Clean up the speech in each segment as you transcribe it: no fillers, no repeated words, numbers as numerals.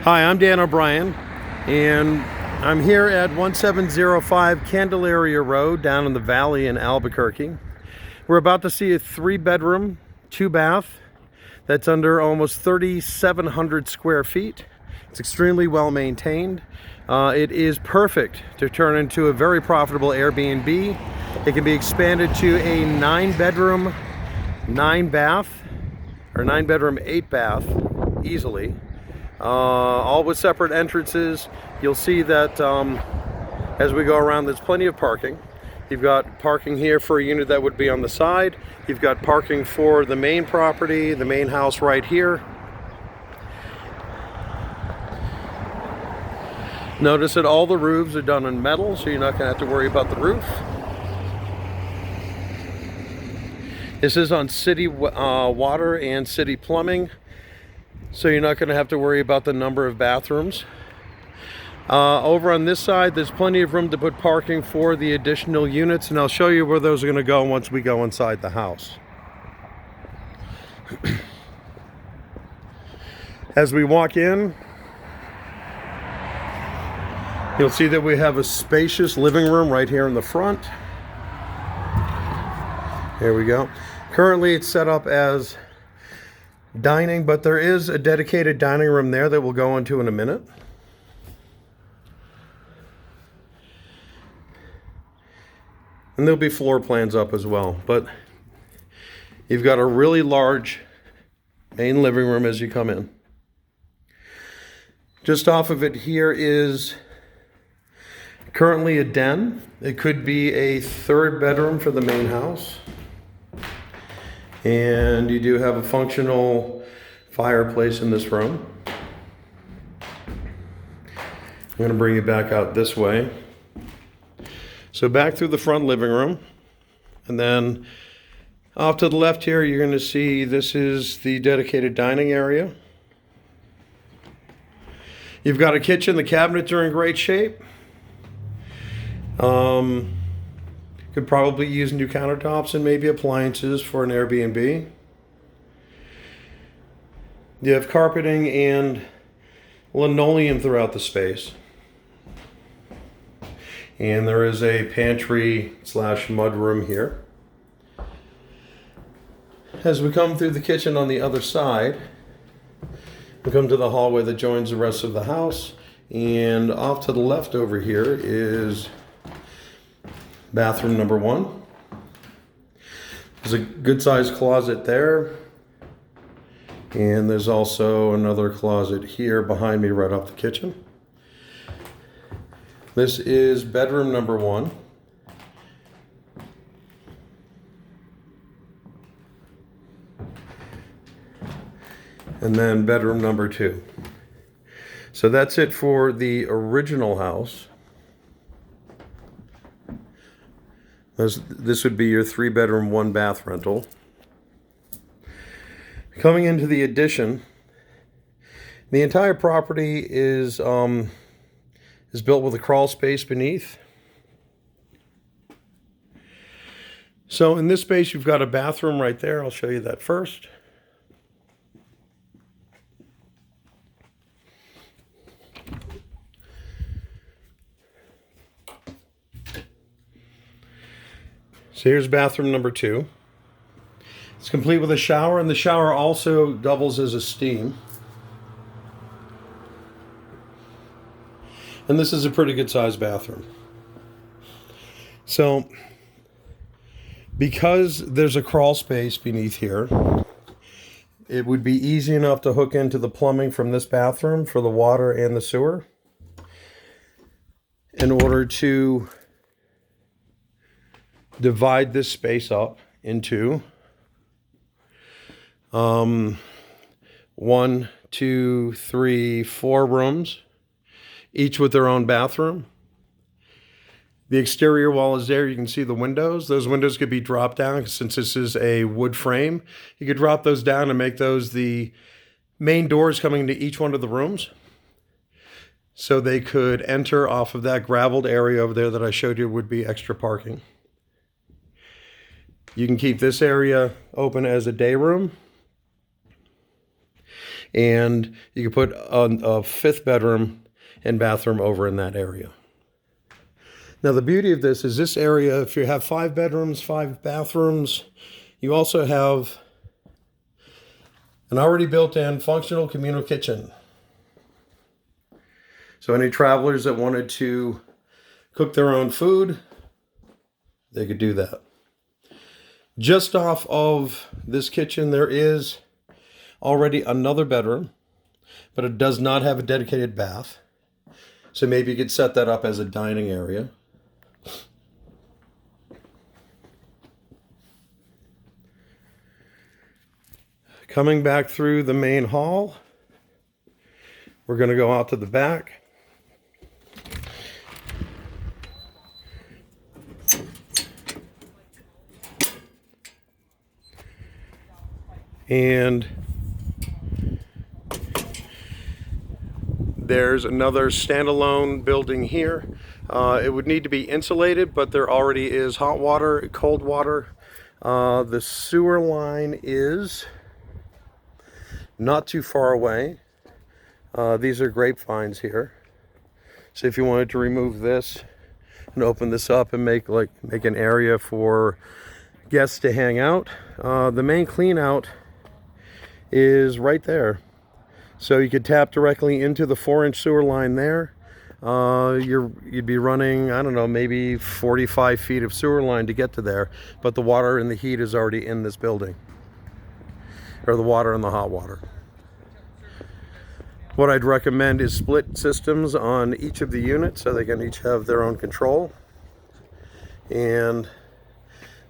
Hi, I'm Dan OBrian, and I'm here at 1705 Candelaria Road down in the valley in Albuquerque. We're about to see a 3-bedroom, 2-bath that's under almost 3,700 square feet. It's extremely well maintained. It is perfect to turn into a very profitable Airbnb. It can be expanded to a 9-bedroom, 9-bath, or 9-bedroom, 8-bath easily. All with separate entrances. You'll see that as we go around, there's plenty of parking. You've got parking here for a unit that would be on the side. You've got parking for the main property, the main house right here. Notice that all the roofs are done in metal, so you're not going to have to worry about the roof. This is on city water and city plumbing, so you're not going to have to worry about the number of bathrooms. Over on this side, there's plenty of room to put parking for the additional units, and I'll show you where those are going to go once we go inside the house. As we walk in, you'll see that we have a spacious living room right here in the front. Here we go. Currently it's set up as dining, but there is a dedicated dining room there that we'll go into in a minute. And there'll be floor plans up as well, but you've got a really large main living room as you come in. Just off of it here is currently a den. It could be a 3rd bedroom for the main house. And you do have a functional fireplace in this room. I'm going to bring you back out this way. So back through the front living room, and then off to the left here, you're going to see this is the dedicated dining area. You've got a kitchen. The cabinets are in great shape. Could probably use new countertops and maybe appliances for an Airbnb. You have carpeting and linoleum throughout the space. And there is a pantry / mudroom here. As we come through the kitchen on the other side, we come to the hallway that joins the rest of the house. And off to the left over here is bathroom number 1. There's a good sized closet there. And there's also another closet here behind me right off the kitchen. This is bedroom number 1. And then bedroom number 2. So that's it for the original house. This would be your 3-bedroom, 1-bath rental. Coming into the addition, the entire property is built with a crawl space beneath. So in this space, you've got a bathroom right there. I'll show you that first. So here's bathroom number 2. It's complete with a shower, and the shower also doubles as a steam. And this is a pretty good sized bathroom. So because there's a crawl space beneath here, it would be easy enough to hook into the plumbing from this bathroom for the water and the sewer in order to divide this space up into 1, 2, 3, 4 rooms, each with their own bathroom. The exterior wall is there. You can see the windows. Those windows could be dropped down since this is a wood frame. You could drop those down and make those the main doors coming into each one of the rooms. So they could enter off of that graveled area over there that I showed you would be extra parking. You can keep this area open as a day room. And you can put a 5th bedroom and bathroom over in that area. Now the beauty of this is this area, if you have 5 bedrooms, 5 bathrooms, you also have an already built-in functional communal kitchen. So any travelers that wanted to cook their own food, they could do that. Just off of this kitchen, there is already another bedroom, but it does not have a dedicated bath. So maybe you could set that up as a dining area. Coming back through the main hall, we're going to go out to the back. And there's another standalone building here. It would need to be insulated, but there already is hot water, cold water. The sewer line is not too far away. These are grapevines here. So if you wanted to remove this and open this up and make an area for guests to hang out, the main clean out is right there. So you could tap directly into the 4-inch sewer line there. You'd be running, I don't know, maybe 45 feet of sewer line to get to there, but the water and the heat is already in this building, or the water and the hot water. What I'd recommend is split systems on each of the units so they can each have their own control. And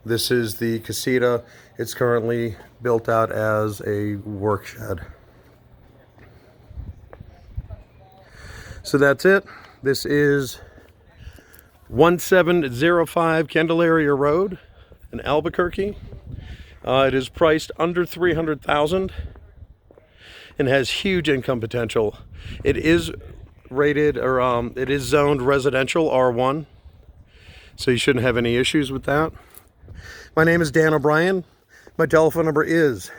this is the casita. It's currently built out as a work shed. So that's it. This is 1705 Candelaria Road in Albuquerque. It is priced under $300,000 and has huge income potential. It is rated, or it is zoned residential R1, so you shouldn't have any issues with that. My name is Dan OBrian. My telephone number is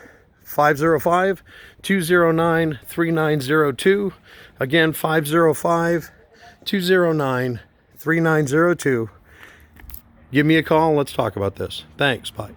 505-209-3902. Again, 505-209-3902. Give me a call and let's talk about this. Thanks. Bye.